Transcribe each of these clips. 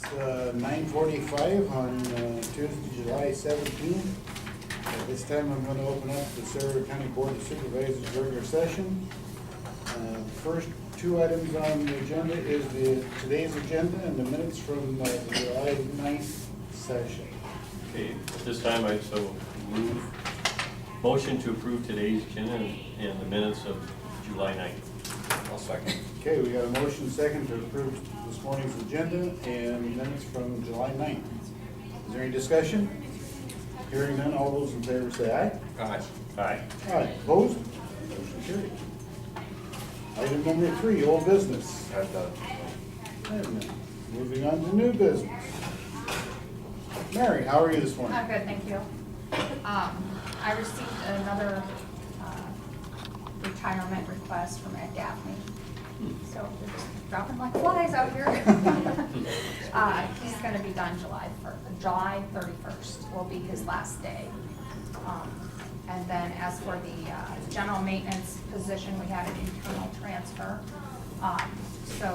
9:45 on Tuesday, July 17th. At this time, I'm going to open up the Sprvsrs County Board of Supervisors regular session. First two items on the agenda is today's agenda and the minutes from the July 9th session. Okay, at this time, I so move motion to approve today's agenda and the minutes of July 9th. I'll second. Okay, we got a motion second to approve this morning's agenda and minutes from July 9th. Is there any discussion? Hearing none, all those in favor say aye. Aye. Aye. Aye, opposed? Motion carried. Item number 3, old business. I've done. I have none. Moving on to new business. Mary, how are you this morning? I'm good, thank you. I received another retirement request from Ed Gaffney. So they're just dropping like flies out here. He's gonna be done July 31st will be his last day. And then as for the general maintenance position, we had an internal transfer. So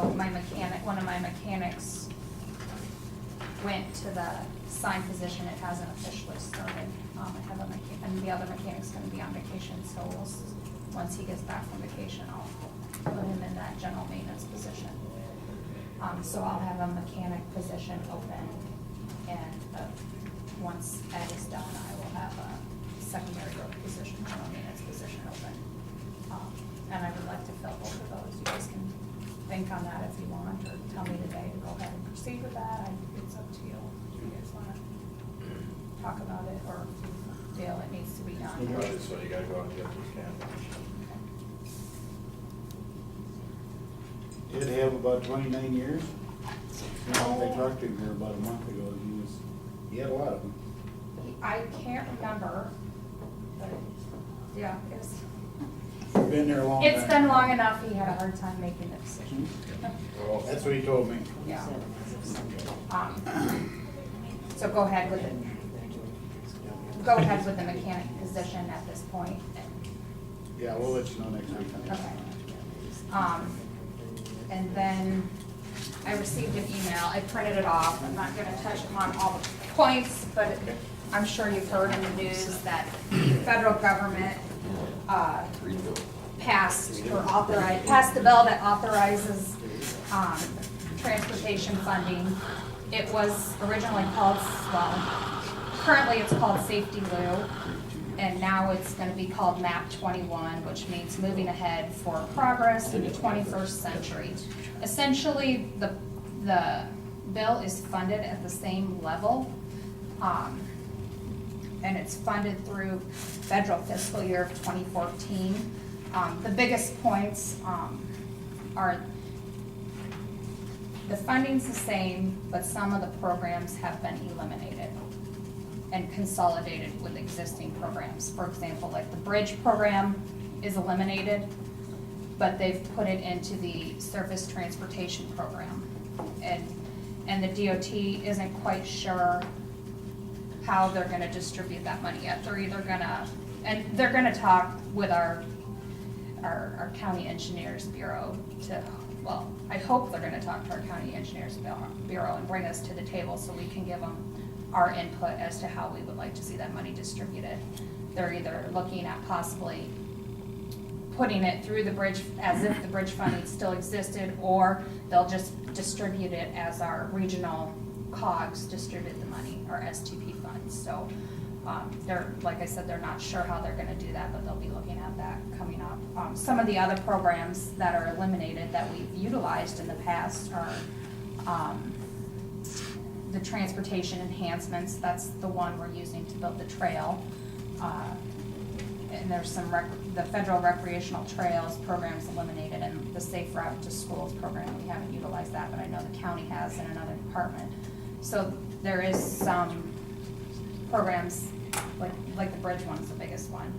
one of my mechanics went to the sign position. It hasn't officially started. And the other mechanic's gonna be on vacation, so once he gets back from vacation, I'll put him in that general maintenance position. So I'll have a mechanic position open, and once Ed is done, I will have a secondary road position, general maintenance position open. And I would like to fill both of those. You guys can think on that if you want, or tell me today to go ahead and proceed with that. It's up to you. If you guys want to talk about it or feel it needs to be done. So you gotta go out and get this canvas. Did have about 29 years. I talked to him here about a month ago, and he had a lot of them. I can't remember, but yeah, it's Been there a long time. it's been long enough. He had a hard time making the decision. That's what he told me. Yeah. So go ahead with it. Go ahead with the mechanic position at this point. Yeah, we'll let you know next week. Okay. And then I received an email. I printed it off. I'm not gonna touch on all the points, but I'm sure you've heard in the news that the federal government passed the bill that authorizes transportation funding. It was originally called, currently it's called Safety Lou, and now it's going to be called MAP 21, which means moving ahead for progress in the 21st century. Essentially, the bill is funded at the same level, and it's funded through federal fiscal year of 2014. The biggest points are the funding's the same, but some of the programs have been eliminated and consolidated with existing programs. For example, like the bridge program is eliminated, but they've put it into the surface transportation program. And the DOT isn't quite sure how they're gonna distribute that money yet. They're either gonna talk with our county engineers bureau I hope they're gonna talk to our county engineers bureau and bring us to the table so we can give them our input as to how we would like to see that money distributed. They're either looking at possibly putting it through the bridge as if the bridge funding still existed, or they'll just distribute it as our regional COGS distribute the money, our STP funds. So like I said, they're not sure how they're gonna do that, but they'll be looking at that coming up. Some of the other programs that are eliminated that we've utilized in the past are the transportation enhancements. That's the one we're using to build the trail. And there's some, the federal recreational trails programs eliminated, and the Safe Route to Schools program, we haven't utilized that, but I know the county has in another department. So there is some programs, like the bridge one's the biggest one.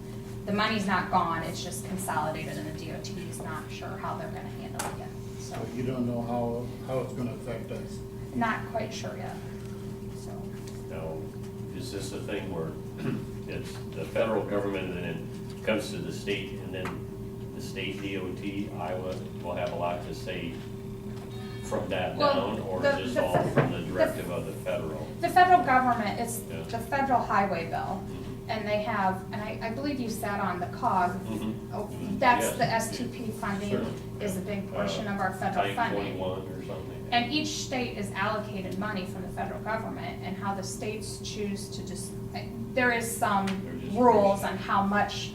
The money's not gone, it's just consolidated, and the DOT is not sure how they're gonna handle it yet. So you don't know how it's gonna affect us? Not quite sure yet, so. Now, is this a thing where it's the federal government and then it comes to the state, and then the state DOT, Iowa, will have a lot to say from that Well, down, or the- is this the all fe- from the The government, it's Yeah. the federal highway bill, and they have, and I believe you sat on the COG. Mhm. Oh, that's Yes. the STP funding Certainly. is a big portion of our federal Type funding. 21 or something. And each state is allocated money from the federal government, and how the states choose to just, there is some rules on how much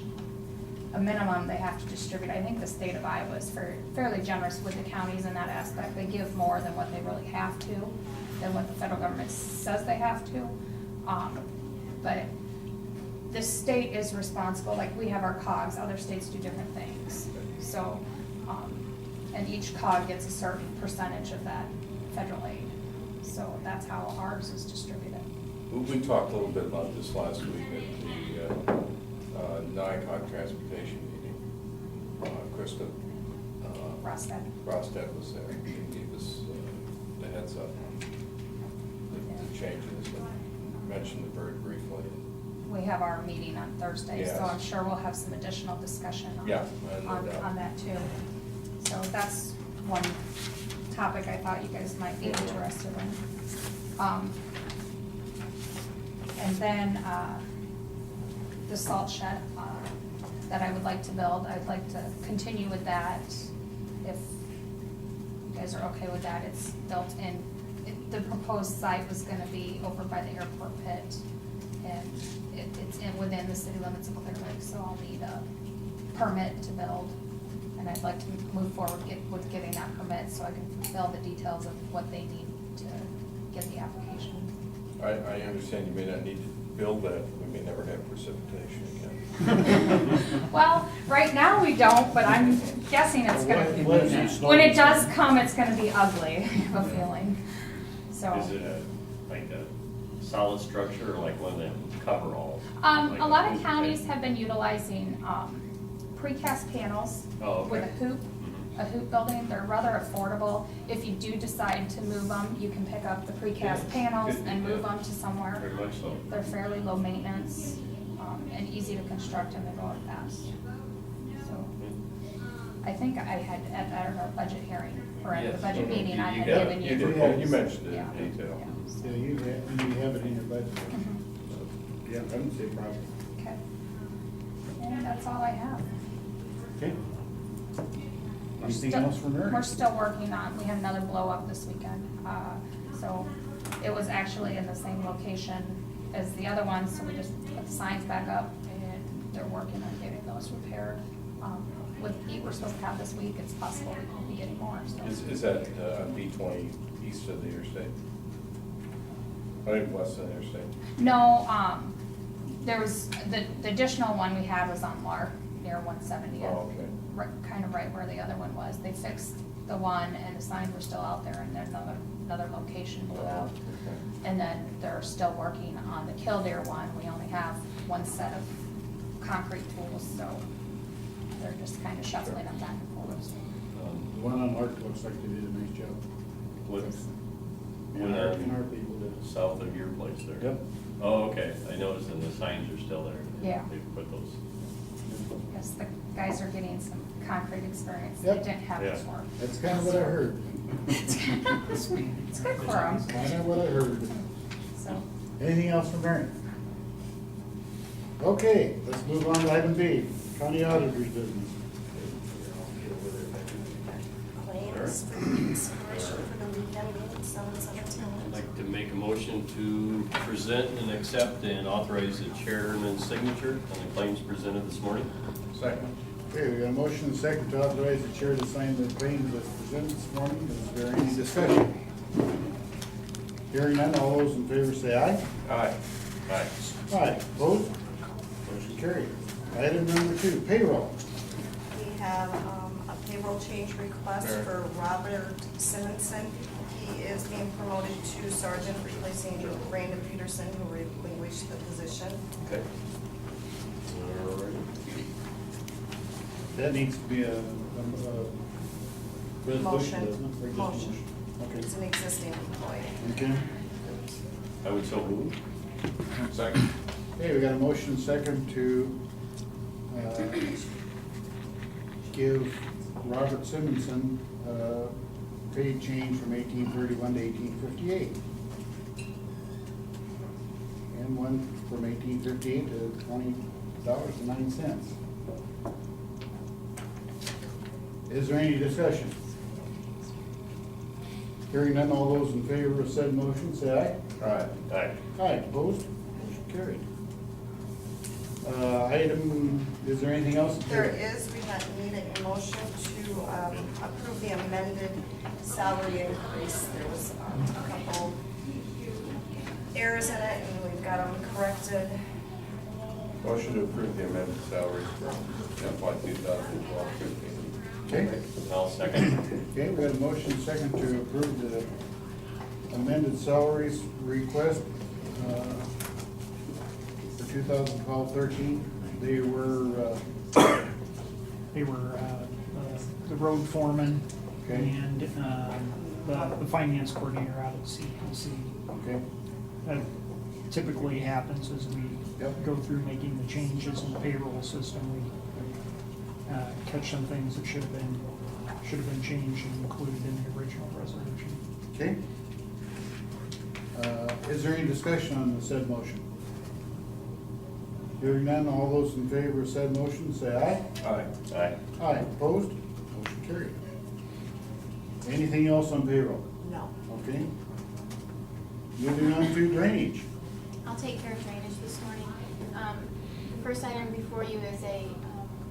a minimum they have to distribute. I think the state of Iowa is fairly generous with the counties in that aspect. They give more than what they really have to, than what the federal government says they have to. But the state is responsible, like we have our COGS, other states do different things. So, and each COG gets a certain percentage of that federal aid. So that's how ours is distributed. We talked a little bit about this last week at the NICOG transportation meeting. Krista Rosted was there. She gave us the heads up on the changes. Mentioned the bird briefly. We have our meeting on Thursday, so Yes. I'm sure we'll have some additional discussion Yeah, no on doubt. that too. So that's one topic I thought you guys might be interested in. And then, the salt shed, that I would like to build, I'd like to continue with that. If you guys are okay with that, it's built in, the proposed site was gonna be over by the airport pit. And it's within the city limits of Clear Lake, so I'll need a permit to build. And I'd like to move forward with getting that permit so I can fulfill the details of what they need to get the application. I understand you may not need to build that. We may never have precipitation again. Well, right now we don't, but I'm guessing it's gonna, What is it, when it does come, it's gonna be ugly, I have a feeling, so. Is it like a solid structure or like one of them coveralls? Like A lot of hoop counties type? have been utilizing, precast panels Oh, with a okay. hoop. A hoop building, they're rather affordable. If you do decide to move them, you can pick up the precast panels and move them to somewhere. Very much so. They're fairly low maintenance, and easy to construct and they go up fast. So, I think I had, at our budget hearing, or at the Yes. budget meeting, I You had got it. given you. You did, yeah, you mentioned it Yeah. in detail. Yeah, so, Yeah, you have it in your budget. mhm. So, yeah, I don't see a problem. Okay. And that's all I have. Okay. We're Anything still- else from Mary? We're still working on, we had another blow up this weekend. So it was actually in the same location as the other ones, so we just put the signs back up and they're working on getting those repaired. With heat we're supposed to have this week, it's possible we won't be getting more, so. Is that on B-20 east of the interstate? I think west of the interstate. No, there was, the additional one we had was on Lark near 170th. Oh, okay. Kind of right where the other one was. They fixed the one and the signs were still out there and then another location blew out. Okay. And then they're still working on the Killdeer one. We only have one set of concrete tools, so they're just kind of shuffling them back and forth. The one on Lark looks like they did a nice job. What, And our people did. south of your place there? Yep. Oh, okay, I noticed and the signs are still there. Yeah. They put those. Yes, the guys are getting some concrete experience. They Yep. didn't have Yeah. before. That's kind of what I heard. It's good for them. Kind of what I heard. So, Anything else from Mary? Okay, let's move on to item B, county auditor's business. Claims for consideration for the week ending 7/17. I'd like to make a motion to present and accept and authorize the chairman's signature on the claims presented this morning. Second. Okay, we got a motion and a second to authorize the chair to sign the claims as presented this morning. Is there any discussion? Hearing none, all those in favor say aye. Aye. Aye. Aye, opposed? Motion carried. Item number 2, payroll. We have a payroll change request Sure. for Robert Simonson. He is being promoted to sergeant, replacing Brandon Peterson, who relinquished the position. Okay. All right. That needs to be a resolution, Motion. doesn't it? Or just Motion. Okay. He's an existing employee. Okay. I would so move. Second. Okay, we got a motion and second to give Robert Simonson pay change from 1831 to 1858. and one from 1858 to $20.09. Is there any discussion? Hearing none, all those in favor of said motion, say aye. Aye. Aye. Aye, opposed? Motion carried. Item, is there anything else? There is, we need a motion to approve the amended salary increase. There was a couple errors in it, and we've got them corrected. Motion to approve the amended salaries from FY 2012-15. Okay, I'll second. okay, we got a motion second to approve the amended salaries request for 2012-13. They were, They were the road foreman Okay. and the finance coordinator out at CPC. okay, That typically happens as we Yep. go through making the changes in the payroll system. We catch some things that should have been changed and included in the original resolution. okay. Is there any discussion on the said motion? Hearing none, all those in favor of said motion, say aye. Aye. Aye. Aye, opposed? Motion carried. Anything else on payroll? No. Okay. Moving on to drainage. I'll take care of drainage this morning. The first item before you is a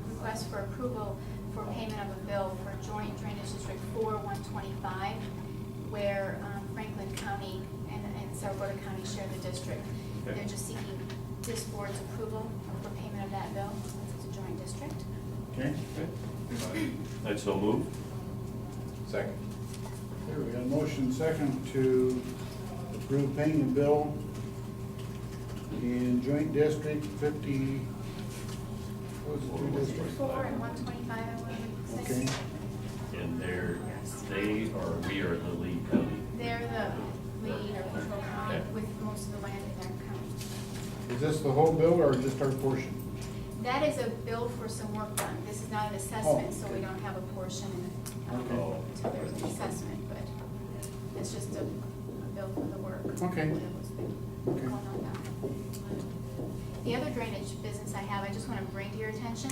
request for approval for payment of a bill for Joint Drainage District 4-125, where Franklin County and Saragordo County share the district. Okay. They're just seeking this board's approval for payment of that bill, since it's a joint district. Okay. I'd so move. Second. Here, we got a motion second to approve paying the bill in joint district 50, what was it, two districts? 4 and 125, I want to say. Okay, And they or we are the lead county. They're the lead or control county Okay. with most of the land in their county. is this the whole bill or just our portion? That is a bill for some work done. This is not an assessment, so we don't have a portion Okay. until there's an assessment, but it's just a bill for the work. Okay. That was been Okay. going on now. The other drainage business I have, I just want to bring to your attention.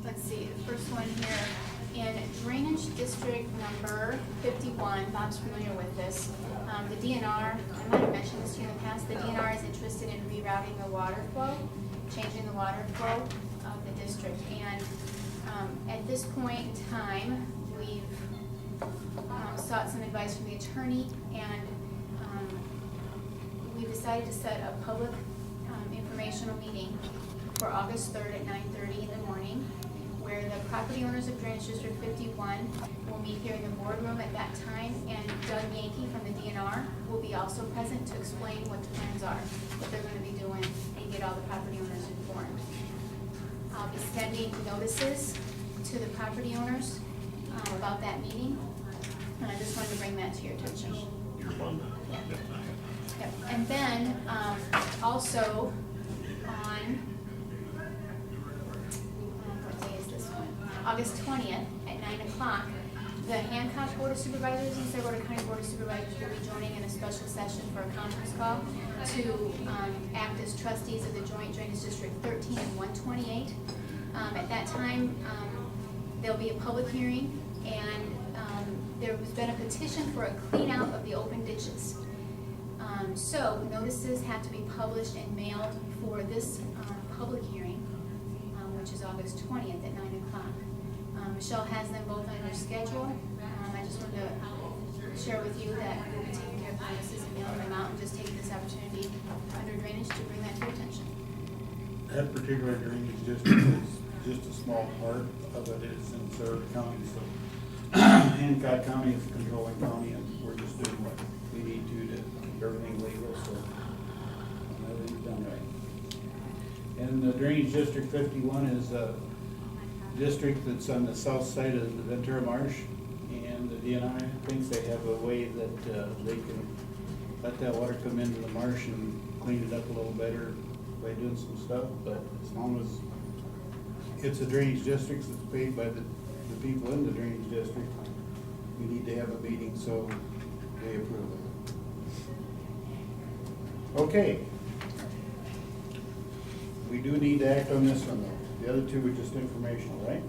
Let's see, the first one here, in Drainage District number 51, Bob's familiar with this. The DNR, I might have mentioned this to you in the past, the DNR is interested in rerouting the water flow, changing the water flow of the district. And at this point in time, we've sought some advice from the attorney, and we decided to set a public informational meeting for August 3rd at 9:30 in the morning, where the property owners of Drainage District 51 will meet here in the boardroom at that time, and Doug Yankee from the DNR will be also present to explain what the plans are, what they're gonna be doing, and get all the property owners informed. I'll be sending notices to the property owners about that meeting, and I just wanted to bring that to your attention. You're one. Yep. And then, also, on, what day is this one? August 20th at 9 o'clock, the Hancock Board of Supervisors and Saragordo County Board of Supervisors will be joining in a special session for a conference call to act as trustees of the Joint Drainage District 13 and 128. At that time, there'll be a public hearing, and there has been a petition for a clean out of the open ditches. So notices have to be published and mailed for this public hearing, which is August 20th at 9 o'clock. Michelle has them both on her schedule. I just wanted to share with you that we'll be taking care of the notices and mailing them out, and just take this opportunity under drainage to bring that to your attention. That particular drainage district is just a small part of it is in Sarah County, so Hancock County is the controlling county, and we're just doing what we need to keep everything legal, so everything's done right. And the drainage district 51 is a district that's on the south side of the Ventura Marsh, and the DNI thinks they have a way that they can let that water come into the marsh and clean it up a little better by doing some stuff, but as long as it's a drainage district that's paid by the people in the drainage district, we need to have a meeting, so they approve it. Okay. We do need to act on this one though. The other two were just informational, right?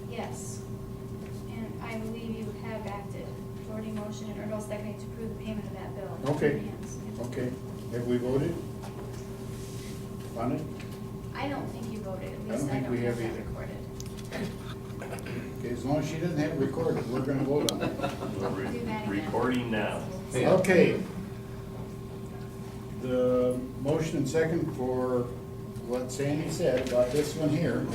Yes. And I believe you have acted. Jordy motion and Erdl seconded to approve the payment of that bill. Okay. Yes. Okay. Have we voted on it? I don't think you voted, at I don't least I think don't we have have that either. recorded. Okay, as long as she doesn't have it recorded, we're gonna vote on it. We're Do that again. recording now. Okay. The motion and second for what Sandy said about this one here,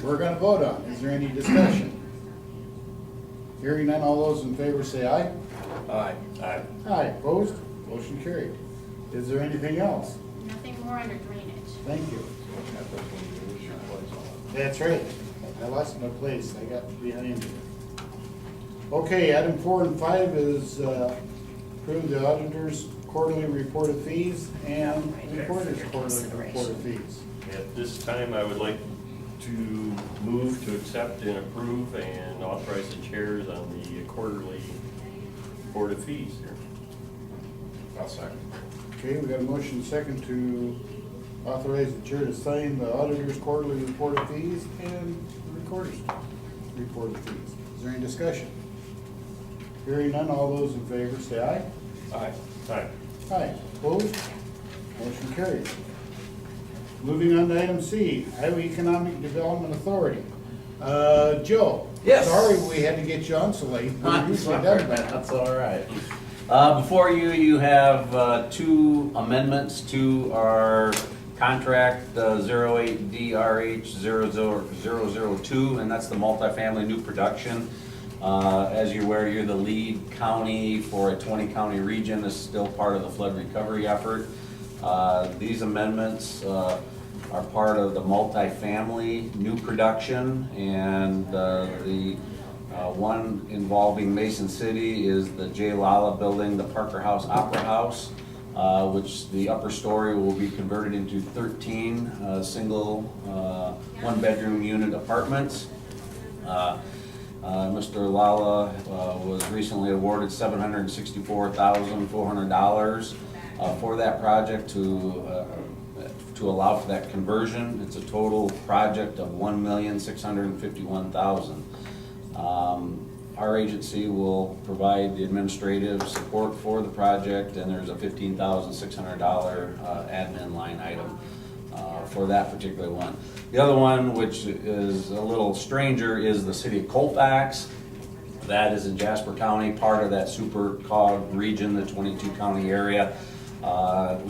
we're gonna vote on. Is there any discussion? Hearing none, all those in favor say aye. Aye. Aye. Aye, opposed? Motion carried. Is there anything else? Nothing more under drainage. Thank you. That's when you lose your place on That's right. I lost my place. I got behind you. Okay, item 4 and 5 is approve the auditor's quarterly report of fees and recorder's quarterly report of fees. At this time, I would like to move to accept and approve and authorize the chairs on the quarterly report of fees here. it. I'll second. Okay, we got a motion and second to authorize the chair to sign the auditor's quarterly report of fees and the recorder's report of fees. Is there any discussion? Hearing none, all those in favor say aye. Aye. Aye. Aye, opposed? Motion carried. Moving on to item C, Iowa Economic Development Authority. Joe? Yes. Sorry we had to get you on so late. We're usually done by now. That's all right. Before you, you have two amendments to our contract 08DRH00002, and that's the multifamily new production. As you're aware, you're the lead county for a 20-county region. This is still part of the flood recovery effort. These amendments are part of the multifamily new production, and the one involving Mason City is the J. Lala building, the Parker House Opera House, which the upper story will be converted into 13 single one-bedroom unit apartments. Mr. Lala was recently awarded $764,400 for that project to allow for that conversion. It's a total project of $1,651,000. Our agency will provide the administrative support for the project, and there's a $15,600 admin line item for that particular one. The other one, which is a little stranger, is the city of Colfax. That is in Jasper County, part of that super COG region, the 22-county area.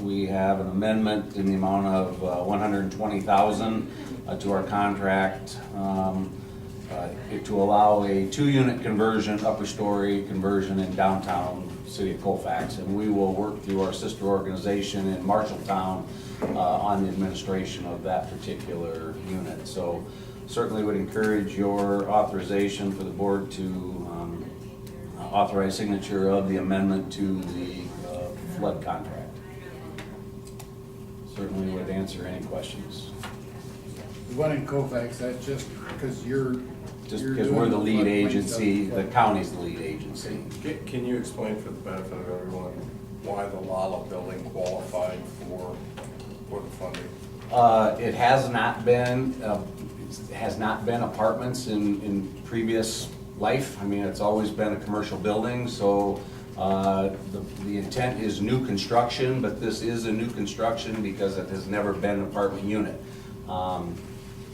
We have an amendment in the amount of $120,000 to our contract to allow a 2-unit conversion, upper story conversion in downtown city of Colfax. And we will work through our sister organization in Marshalltown on the administration of that particular unit. So certainly would encourage your authorization for the board to authorize signature of the amendment to the flood contract. Certainly would answer any questions. The one in Colfax, that's just because you're Because we're the lead doing agency, stuff. the county's the lead agency. Can you explain for the benefit of everyone why the Lala building qualified for the funding? It has not been apartments in previous life. I mean, it's always been a commercial building, so the intent is new construction, but this is a new construction because it has never been an apartment unit.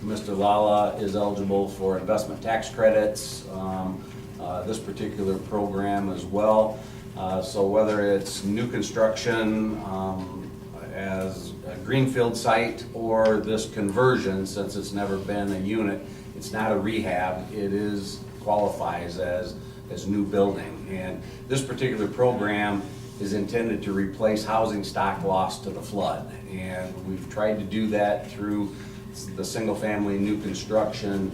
Mr. Lala is eligible for investment tax credits, this particular program as well. So whether it's new construction as a greenfield site or this conversion, since it's never been a unit, it's not a rehab, it qualifies as new building. And this particular program is intended to replace housing stock lost to the flood. And we've tried to do that through the single-family new construction,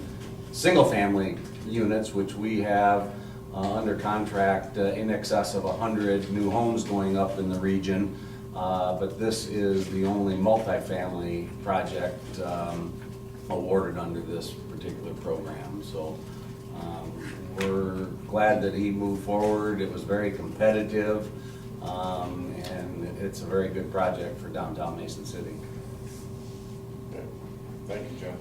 single-family units, which we have under contract in excess of 100 new homes going up in the region. But this is the only multifamily project awarded under this particular program. So we're glad that he moved forward. It was very competitive. And it's a very good project for downtown Mason City. Okay. Thank you, John.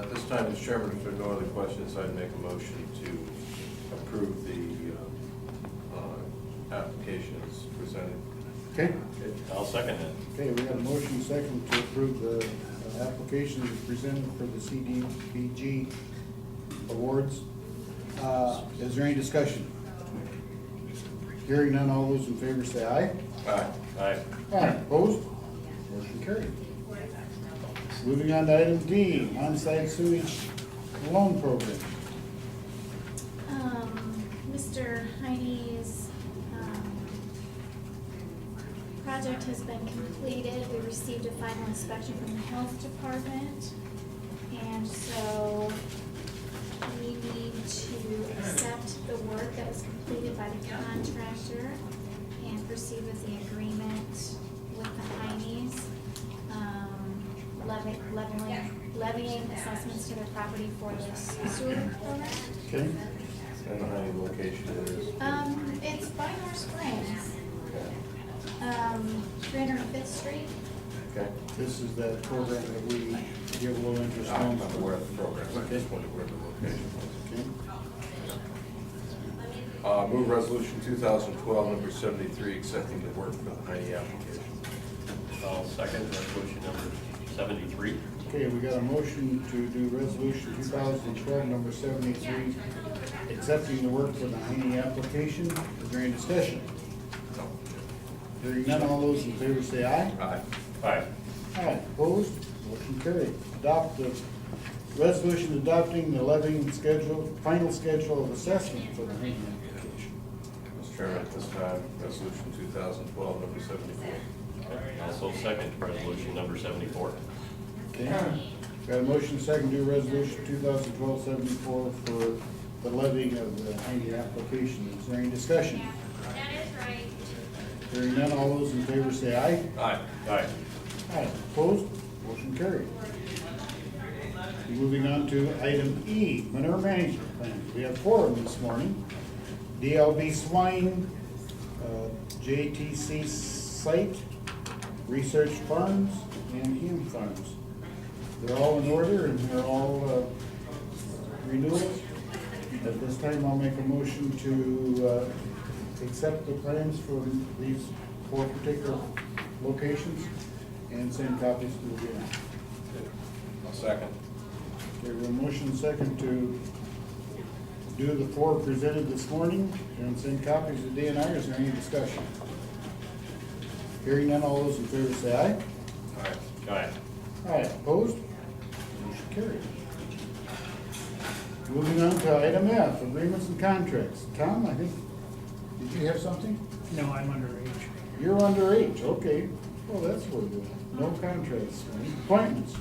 At this time, Mr. Chairman, if there are no other questions, I'd make a motion to approve the application as presented. Okay, Okay, I'll second it. okay, we got a motion second to approve the application as presented for the CDBG awards. Is there any discussion? Hearing none, all those in favor say aye. Aye. Aye. Aye. Opposed? Motion carried. Moving on to item D, on-site sewage loan program. Mr. Heine's project has been completed. We received a final inspection from the health department. And so we need to accept the work that was completed by the contractor and proceed with the agreement with the Heine's, levying assessments to their property for this sewer program. Okay, And the honey location is? It's by North Springs, Okay. 305th Street. Okay. this is that program that we give low interest I'm loans not for. aware of the program, I just wondered where the location was. Okay, Move resolution 2012, number 73, accepting the work for the Heine application. I'll second resolution number 73. okay, we got a motion to do resolution 2012, number 73, accepting the work for the Heine application. Is there any discussion? No. Hearing none, all those in favor say aye. Aye. Aye. Aye, opposed, motion carried. Adopt the resolution adopting the levying schedule, final schedule of assessment for the Heine application. Mr. Chairman, at this time, resolution 2012, number 74. Also second resolution number 74. Okay, got a motion second to do resolution 2012-74 for the levying of the Heine application. Is there any discussion? Hearing none, all those in favor say aye. Aye. Aye. Aye, opposed, motion carried. Moving on to item E, manure management plans. We have 4 of them this morning. DLB swine, JTC site, research farms, and heme farms. They're all in order and they're all renewals. At this time, I'll make a motion to accept the plans for these 4 particular locations and send copies to the DNR. I'll second. Okay, we have a motion second to do the 4 presented this morning and send copies to DNR. Is there any discussion? Hearing none, all those in favor say aye. Aye. Aye. Aye, opposed? Motion carried. Moving on to item F, agreements and contracts. Tom, I think, did you have something? No, I'm underage. You're underage, okay. Well, that's what we're doing. No contracts, appointments.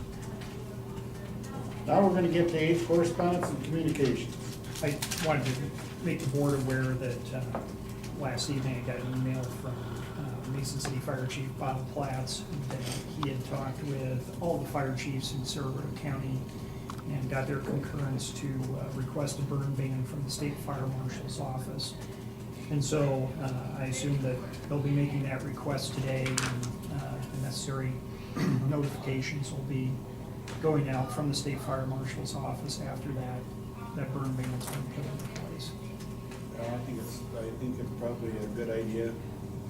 Now we're gonna get to age correspondence and communications. I wanted to make the board aware that last evening I got an email from Mason City Fire Chief Bob Platts that he had talked with all the fire chiefs in Sprvsrs County and got their concurrence to request a burn ban from the State Fire Marshal's office. And so I assume that they'll be making that request today, and the necessary notifications will be going out from the State Fire Marshal's office after that burn ban's been put into place. I think it's probably a good idea.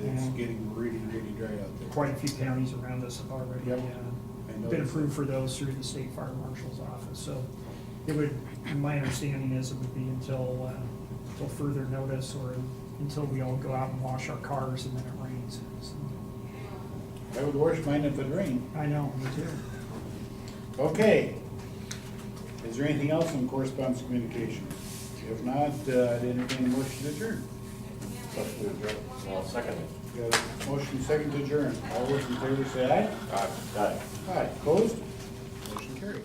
It's Mhm. getting really, really dry out there. Quite a few counties around us have already Yep. I been noticed. approved for those through the State Fire Marshal's office. So it would, my understanding is it would be until further notice or until we all go out and wash our cars and then it rains. So, I would wash mine if it rained. I know, me too. Okay. Is there anything else in correspondence communication? If not, I'd entertain a motion to adjourn. I'll second it. Got a motion second to adjourn. All those in favor say aye. Aye. Aye. Aye, opposed? Motion carried.